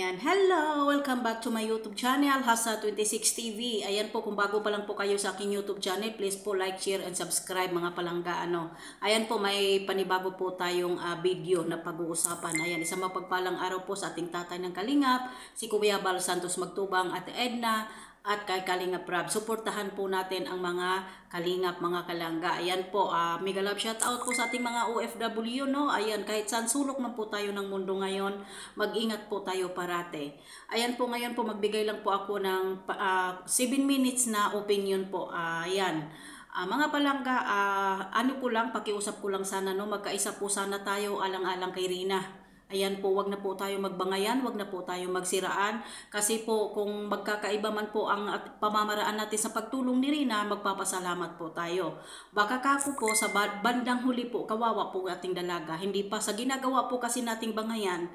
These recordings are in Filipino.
Ayan, hello! Welcome back to my YouTube channel, Hasa26 TV. Ayan po, kung bago pa lang po kayo sa aking YouTube channel, please po like, share, and subscribe mga palangga. Ayan po, may panibago po tayong video na pag-uusapan. Ayan, isang mapagpalang araw po sa ating tatay ng Kalingap, si Kuya Bal Santos Magtubang, Ate Edna, at kay Kalingap Rab. Suportahan po natin ang mga Kalingap, mga kalangga. Ayan po, mega love shout out po sa ating mga OFW, no? Ayan, kahit saan sulok man po tayo ng mundo ngayon, mag-ingat po tayo parate. Ayan po, ngayon po magbigay lang po ako ng 7 minutes na opinion po. Ayan. Mga palangga, ano ko lang, pakiusap ko lang sana, no? Magkaisa po sana tayo alang-alang kay Rina. Ayan po, wag na po tayo magbangayan, wag na po tayo magsiraan. Kasi po, kung magkakaiba man po ang pamamaraan natin sa pagtulong ni Rina, magpapasalamat po tayo. Baka kako po, sa bandang huli po, kawawa po ating dalaga. Hindi pa sa ginagawa po kasi nating bangayan,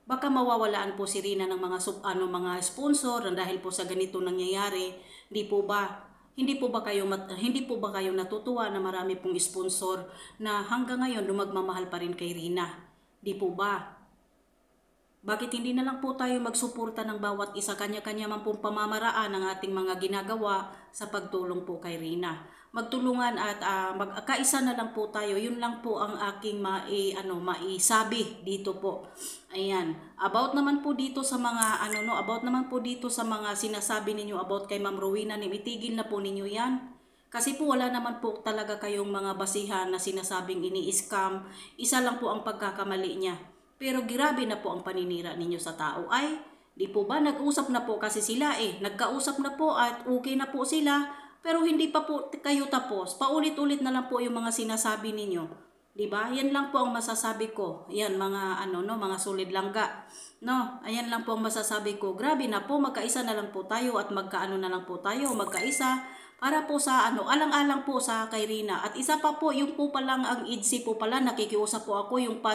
baka mawawalaan po si Rina ng mga mga sponsor dahil po sa ganito nangyayari. Hindi po ba kayo natutuwa na marami pong sponsor na hanggang ngayon lumagmamahal pa rin kay Rina? Di po ba? Bakit hindi na lang po tayo magsuporta ng bawat isa, kanya-kanya man pong pamamaraan ng ating mga ginagawa sa pagtulong po kay Rina. Magtulungan at magkaisa na lang po tayo. Yun lang po ang aking maisabi dito po. Ayan. About naman po dito sa mga sinasabi ninyo about kay Ma'am Rowena, itigil na po ninyo yan. Kasi po wala naman po talaga kayong mga basihan na sinasabing ini-scam. Isa lang po ang pagkakamali niya. Pero grabe na po ang paninira ninyo sa tao. Ay, di po ba nag-usap na po kasi sila nagkausap na po at okay na po sila. Pero hindi pa po kayo tapos. Paulit-ulit na lang po yung mga sinasabi ninyo. Di ba? Yan lang po ang masasabi ko. Yan mga mga solid langga. No, ayan lang po ang masasabi ko. Grabe na po, magkaisa na lang po tayo at magkaano na lang po tayo, magkaisa para po sa alang-alang po sa kay Rina. At isa pa po, yung po palang ang IDC po pala, nakikiusap po ako, yung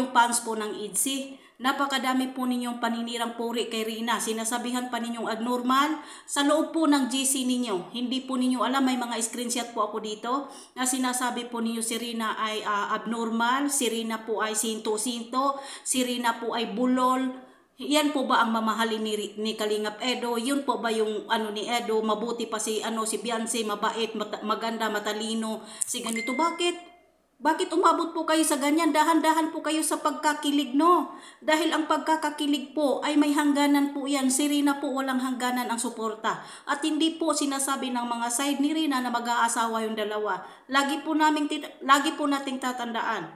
fans po ng IDC. Napakadami po ninyong paninirang puri kay Rina. Sinasabihan pa ninyong abnormal sa loob po ng GC ninyo. Hindi po ninyo alam, may mga screenshot po ako dito na sinasabi po ninyo si Rina ay abnormal, si Rina po ay sinto-sinto, si Rina po ay bulol. Yan po ba ang mamahalin ni Kalingap Edo? Yun po ba yung ni Edo? Mabuti pa si Beyonce, mabait, maganda, matalino, si ganito. Bakit umabot po kayo sa ganyan? Dahan-dahan po kayo sa pagkakilig, no? Dahil ang pagkakakilig po ay may hangganan po yan. Si Rina po walang hangganan ang suporta. At hindi po sinasabi ng mga side ni Rina na mag-aasawa yung dalawa. Lagi po nating tatandaan.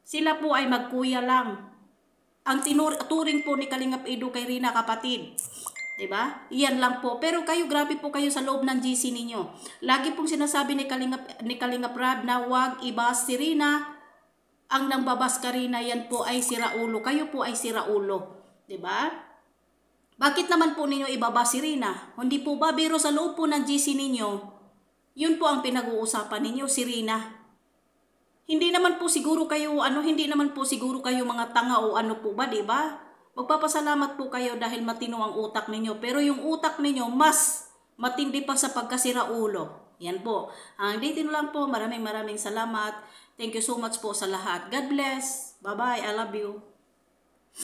Sila po ay magkuya lang. Ang turing po ni Kalingap Edo kay Rina, kapatid. Diba? Iyan lang po. Pero kayo, grabe po kayo sa loob ng GC ninyo. Lagi pong sinasabi ni Kalingap Rab na wag ibas si Rina. Ang nangbabas ka Rina, yan po ay siraulo. Kayo po ay siraulo. Diba? Bakit naman po ninyo ibabas si Rina? Hindi po ba biro sa loob po ng GC ninyo? Yun po ang pinag-uusapan ninyo, si Rina. Hindi naman po siguro kayo mga tanga o ano po ba, di ba? Magpapasalamat po kayo dahil matino ang utak ninyo. Pero yung utak ninyo mas matindi pa sa pagkasira ulo. Yan po. Dito lang po. Maraming salamat. Thank you so much po sa lahat. God bless. Bye-bye. I love you.